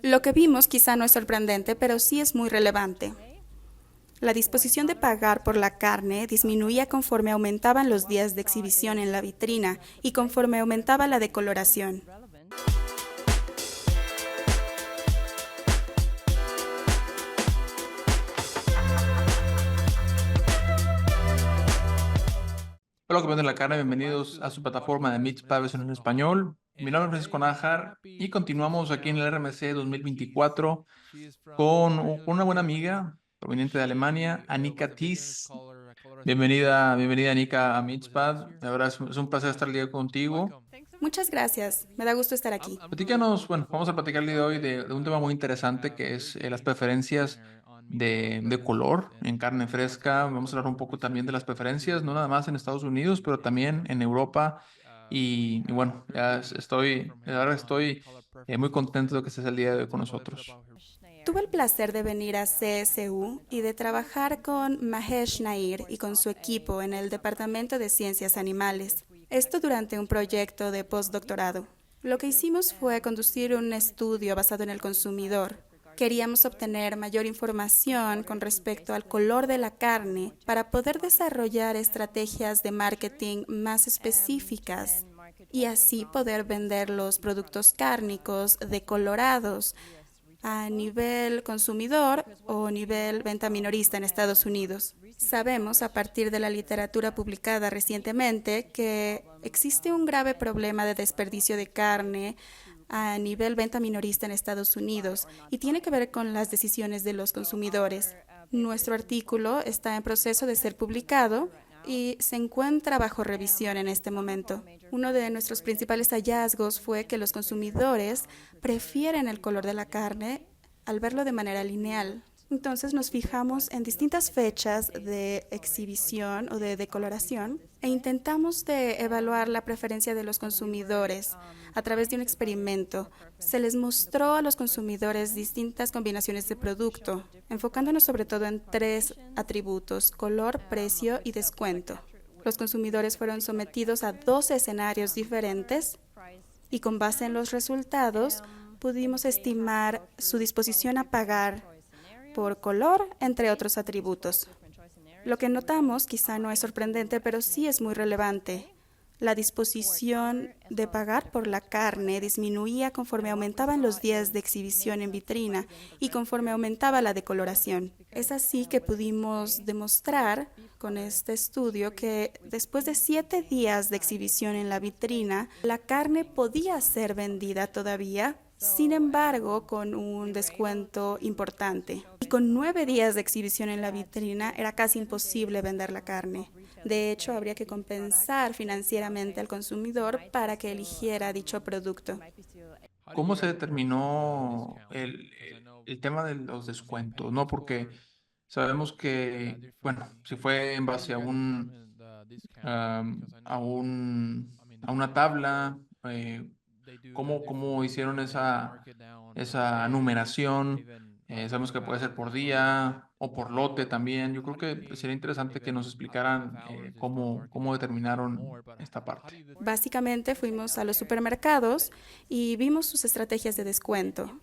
Lo que vimos quizá no es sorprendente, pero sí es muy relevante. La disposición de pagar por la carne disminuía conforme aumentaban los días de exhibición en la vitrina y conforme aumentaba la decoloración. Hola, comiendo la carne, bienvenidos a su plataforma de Mitzvah versión en español. Mi nombre es Francisco Nájar y continuamos aquí en el RMC 2024 con una buena amiga proveniente de Alemania, Anika Thies. Bienvenida Anika a Mitzvah. La verdad es un placer estar el día contigo. Muchas gracias, me da gusto estar aquí. Platícanos, bueno, vamos a platicar el día de hoy de un tema muy interesante que es las preferencias de color en carne fresca. Vamos a hablar un poco también de las preferencias, no nada más en Estados Unidos, pero también en Europa. Y bueno, la verdad estoy muy contento de que estés el día de hoy con nosotros. Tuve el placer de venir a CSU y de trabajar con Mahesh Nair y con su equipo en el Departamento de Ciencias Animales. Esto durante un proyecto de postdoctorado. Lo que hicimos fue conducir un estudio basado en el consumidor. Queríamos obtener mayor información con respecto al color de la carne para poder desarrollar estrategias de marketing más específicas y así poder vender los productos cárnicos decolorados a nivel consumidor o nivel venta minorista en Estados Unidos. Sabemos a partir de la literatura publicada recientemente que existe un grave problema de desperdicio de carne a nivel venta minorista en Estados Unidos y tiene que ver con las decisiones de los consumidores. Nuestro artículo está en proceso de ser publicado y se encuentra bajo revisión en este momento. Uno de nuestros principales hallazgos fue que los consumidores prefieren el color de la carne al verlo de manera lineal. Entonces nos fijamos en distintas fechas de exhibición o de decoloración e intentamos de evaluar la preferencia de los consumidores a través de un experimento. Se les mostró a los consumidores distintas combinaciones de producto, enfocándonos sobre todo en tres atributos: color, precio y descuento. Los consumidores fueron sometidos a 12 escenarios diferentes y con base en los resultados pudimos estimar su disposición a pagar por color, entre otros atributos. Lo que notamos quizá no es sorprendente, pero sí es muy relevante. La disposición de pagar por la carne disminuía conforme aumentaban los días de exhibición en vitrina y conforme aumentaba la decoloración. Es así que pudimos demostrar con este estudio que después de 7 días de exhibición en la vitrina, la carne podía ser vendida todavía, sin embargo, con un descuento importante. Y con 9 días de exhibición en la vitrina era casi imposible vender la carne. De hecho, habría que compensar financieramente al consumidor para que eligiera dicho producto. ¿Cómo se determinó el tema de los descuentos? ¿No? Porque sabemos que, bueno, si fue en base a una tabla, cómo hicieron esa numeración. Sabemos que puede ser por día o por lote también. Yo creo que sería interesante que nos explicaran cómo determinaron esta parte. Básicamente fuimos a los supermercados y vimos sus estrategias de descuento.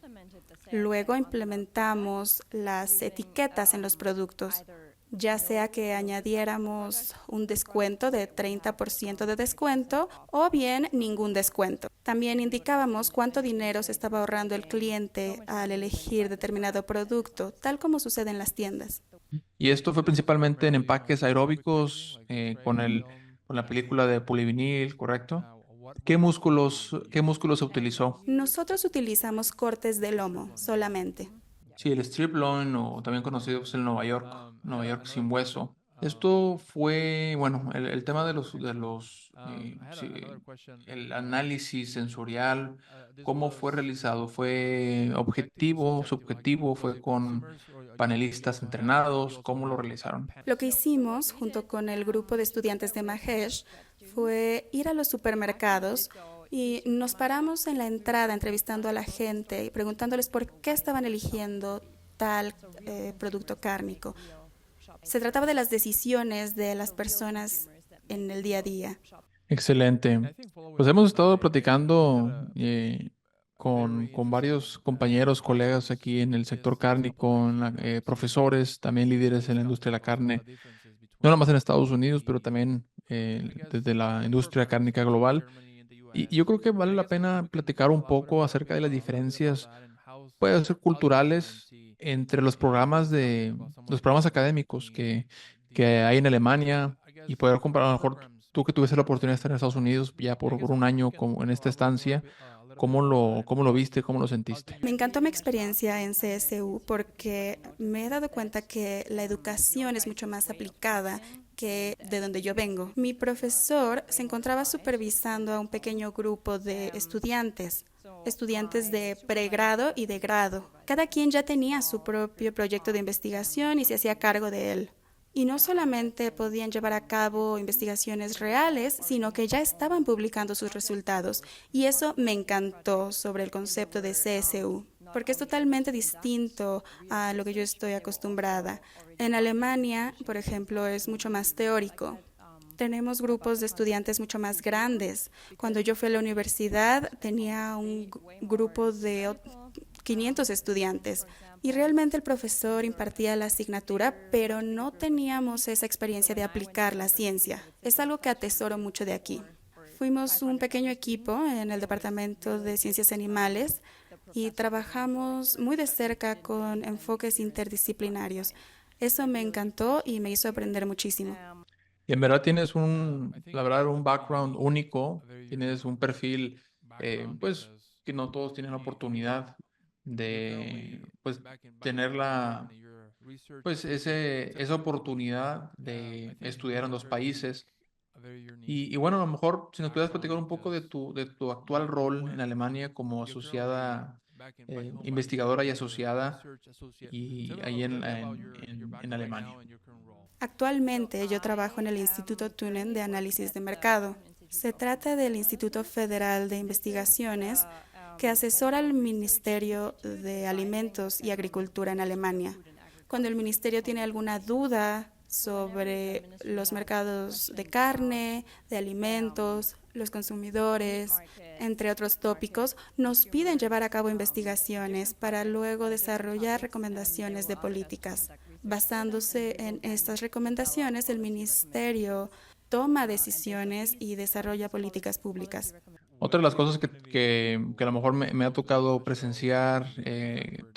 Luego implementamos las etiquetas en los productos, ya sea que añadiéramos un descuento de 30% de descuento o bien ningún descuento. También indicábamos cuánto dinero se estaba ahorrando el cliente al elegir determinado producto, tal como sucede en las tiendas. Y esto fue principalmente en empaques aeróbicos con la película de polivinil, ¿correcto? ¿Qué músculos se utilizó? Nosotros utilizamos cortes de lomo solamente. Sí, el strip loin o también conocido pues, el Nueva York sin hueso. Esto fue, bueno, el tema sí, el análisis sensorial, ¿cómo fue realizado? ¿Fue objetivo, subjetivo? ¿Fue con panelistas entrenados? ¿Cómo lo realizaron? Lo que hicimos junto con el grupo de estudiantes de Mahesh fue ir a los supermercados y nos paramos en la entrada entrevistando a la gente y preguntándoles por qué estaban eligiendo tal producto cárnico. Se trataba de las decisiones de las personas en el día a día. Excelente. Pues hemos estado platicando con varios compañeros, colegas aquí en el sector cárnico, profesores, también líderes en la industria de la carne, no nada más en Estados Unidos, pero también desde la industria cárnica global. Y yo creo que vale la pena platicar un poco acerca de las diferencias, puede ser culturales, entre los programas académicos que hay en Alemania y poder comparar, a lo mejor tú que tuviste la oportunidad de estar en Estados Unidos ya por un año como en esta estancia, cómo lo viste, cómo lo sentiste? Me encantó mi experiencia en CSU porque me he dado cuenta que la educación es mucho más aplicada que de donde yo vengo. Mi profesor se encontraba supervisando a un pequeño grupo de estudiantes de pregrado y de grado. Cada quien ya tenía su propio proyecto de investigación y se hacía cargo de él. Y no solamente podían llevar a cabo investigaciones reales, sino que ya estaban publicando sus resultados. Y eso me encantó sobre el concepto de CSU, porque es totalmente distinto a lo que yo estoy acostumbrada. En Alemania, por ejemplo, es mucho más teórico. Tenemos grupos de estudiantes mucho más grandes. Cuando yo fui a la universidad tenía un grupo de 500 estudiantes y realmente el profesor impartía la asignatura, pero no teníamos esa experiencia de aplicar la ciencia. Es algo que atesoro mucho de aquí. Fuimos un pequeño equipo en el Departamento de Ciencias Animales y trabajamos muy de cerca con enfoques interdisciplinarios. Eso me encantó y me hizo aprender muchísimo. Y en verdad la verdad, un background único, tienes un perfil, pues, que no todos tienen la oportunidad de, pues, tener esa oportunidad de estudiar en dos países. Y bueno, a lo mejor, si nos pudieras platicar un poco de tu actual rol en Alemania como asociada, investigadora y asociada, y ahí en Alemania. Actualmente yo trabajo en el Instituto Tunen de Análisis de Mercado. Se trata del Instituto Federal de Investigaciones que asesora al Ministerio de Alimentos y Agricultura en Alemania. Cuando el ministerio tiene alguna duda sobre los mercados de carne, de alimentos, los consumidores, entre otros tópicos, nos piden llevar a cabo investigaciones para luego desarrollar recomendaciones de políticas. Basándose en estas recomendaciones, el ministerio toma decisiones y desarrolla políticas públicas. Otra de las cosas que a lo mejor me ha tocado presenciar,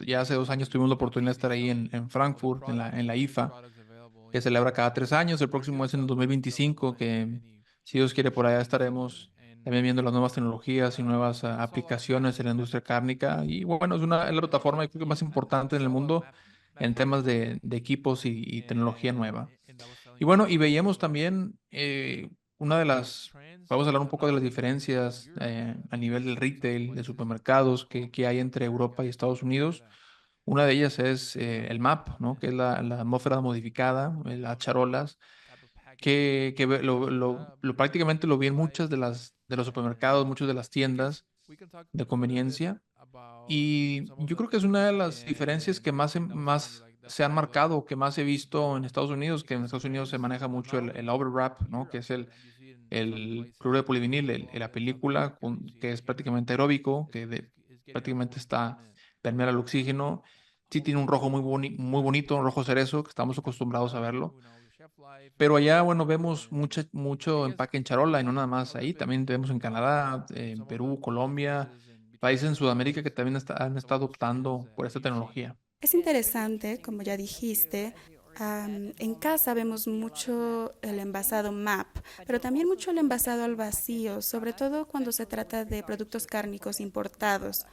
ya hace 2 años tuvimos la oportunidad de estar ahí en Frankfurt, en la IFA, que celebra cada 3 años. El próximo es en el 2025, que si Dios quiere por allá estaremos también viendo las nuevas tecnologías y nuevas aplicaciones en la industria cárnica. Y bueno, es la plataforma yo creo que más importante en el mundo en temas de equipos y tecnología nueva. Y bueno, y veíamos también vamos a hablar un poco de las diferencias a nivel del retail, de supermercados que hay entre Europa y Estados Unidos. Una de ellas es el MAP, ¿no? Que es la atmósfera modificada, las charolas, prácticamente lo vi en muchas de los supermercados, muchas de las tiendas de conveniencia. Y yo creo que es una de las diferencias que más se han marcado, que más he visto en Estados Unidos, que en Estados Unidos se maneja mucho el overwrap, ¿no? Que es el cloruro de polivinil, la película, que es prácticamente aeróbico, prácticamente permear al oxígeno. Sí tiene un rojo muy bonito, un rojo cerezo, que estamos acostumbrados a verlo. Pero allá, bueno, vemos mucho empaque en charola y no nada más ahí. También vemos en Canadá, en Perú, Colombia, países en Sudamérica que también han estado optando por esta tecnología. Es interesante, como ya dijiste, en casa vemos mucho el envasado MAP, pero también mucho el envasado al vacío, sobre todo cuando se trata de productos cárnicos importados.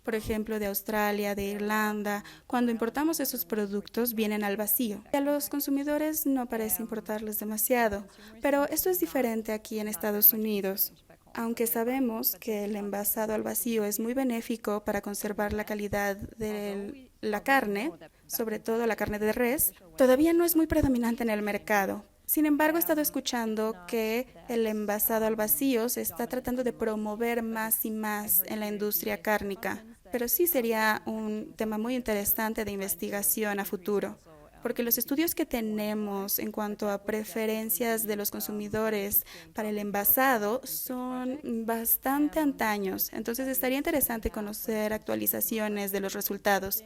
Por ejemplo, de Australia, de Irlanda, cuando importamos esos productos vienen al vacío. Y a los consumidores no parece importarles demasiado, pero esto es diferente aquí en Estados Unidos. Aunque sabemos que el envasado al vacío es muy benéfico para conservar la calidad de la carne, sobre todo la carne de res, todavía no es muy predominante en el mercado. Sin embargo, he estado escuchando que el envasado al vacío se está tratando de promover más y más en la industria cárnica, pero sí sería un tema muy interesante de investigación a futuro. porque los estudios que tenemos en cuanto a preferencias de los consumidores para el envasado son bastante antaños. Entonces estaría interesante conocer actualizaciones de los resultados.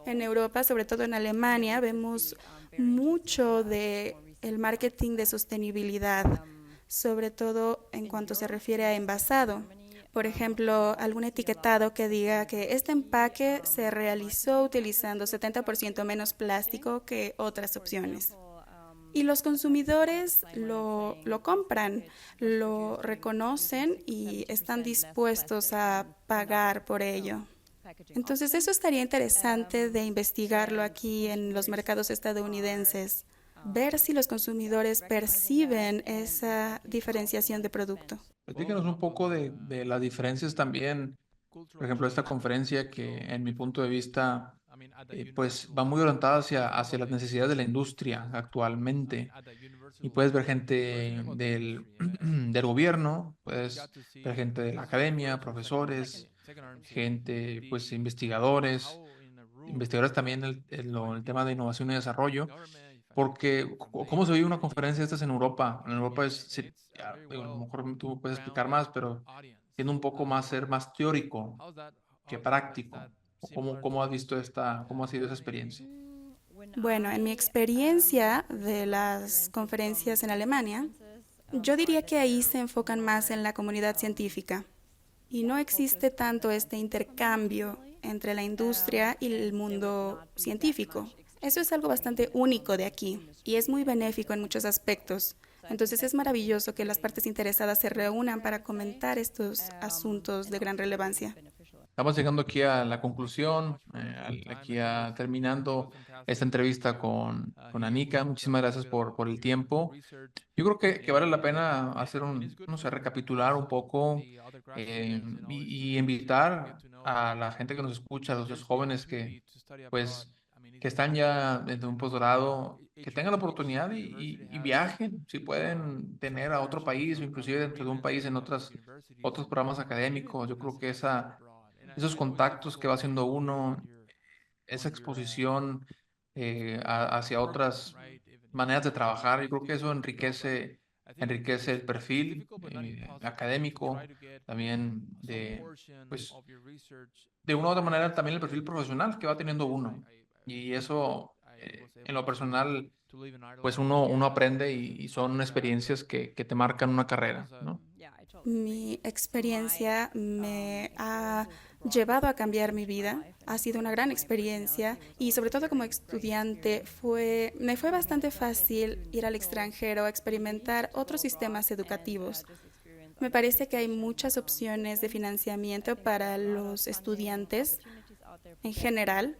En Europa, sobre todo en Alemania, vemos mucho de el marketing de sostenibilidad, sobre todo en cuanto se refiere a envasado. Por ejemplo, algún etiquetado que diga que este empaque se realizó utilizando 70% menos plástico que otras opciones. Y los consumidores lo compran, lo reconocen y están dispuestos a pagar por ello. Entonces, eso estaría interesante de investigarlo aquí en los mercados estadounidenses, ver si los consumidores perciben esa diferenciación de producto. Platícanos un poco de las diferencias también, por ejemplo, esta conferencia que en mi punto de vista pues va muy orientada hacia las necesidades de la industria actualmente. Y puedes ver gente del gobierno, puedes ver gente de la academia, profesores, gente, pues investigadores también el tema de innovación y desarrollo, porque ¿cómo se vive una conferencia de estas en Europa? En Europa digo, a lo mejor tú puedes explicar más, pero tiene un poco más ser más teórico que práctico. ¿Cómo has visto cómo ha sido esa experiencia? Bueno, en mi experiencia de las conferencias en Alemania, yo diría que ahí se enfocan más en la comunidad científica y no existe tanto este intercambio entre la industria y el mundo científico. Eso es algo bastante único de aquí y es muy benéfico en muchos aspectos. Entonces es maravilloso que las partes interesadas se reúnan para comentar estos asuntos de gran relevancia. Estamos llegando aquí a la conclusión, aquí a terminando esta entrevista con Anika. Muchísimas gracias por el tiempo. Yo creo que vale la pena hacer no sé, recapitular un poco y invitar a la gente que nos escucha, a los jóvenes pues, que están ya desde un posgrado, que tengan la oportunidad y viajen, si pueden tener a otro país o inclusive dentro de un país en otros programas académicos. Yo creo que esos contactos que va haciendo uno, esa exposición hacia otras maneras de trabajar, yo creo que eso enriquece el perfil académico, también pues, de una u otra manera también el perfil profesional que va teniendo uno. Y eso, en lo personal, pues uno aprende y son experiencias que te marcan una carrera, ¿no? Mi experiencia me ha llevado a cambiar mi vida. Ha sido una gran experiencia y sobre todo como estudiante me fue bastante fácil ir al extranjero a experimentar otros sistemas educativos. Me parece que hay muchas opciones de financiamiento para los estudiantes en general.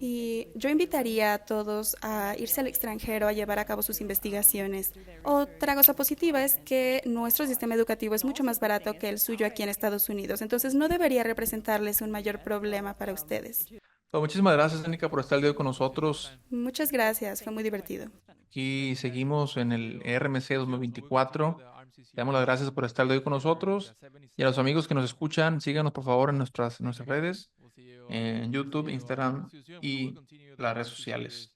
Y yo invitaría a todos a irse al extranjero a llevar a cabo sus investigaciones. Otra cosa positiva es que nuestro sistema educativo es mucho más barato que el suyo aquí en Estados Unidos, entonces no debería representarles un mayor problema para ustedes. Pues muchísimas gracias, Anika, por estar el día de hoy con nosotros. Muchas gracias, fue muy divertido. Aquí seguimos en el RMC 2024. Le damos las gracias por estar hoy con nosotros. Y a los amigos que nos escuchan, síganos por favor en nuestras redes, en YouTube, Instagram y las redes sociales.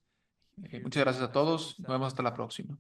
Muchas gracias a todos. Nos vemos hasta la próxima.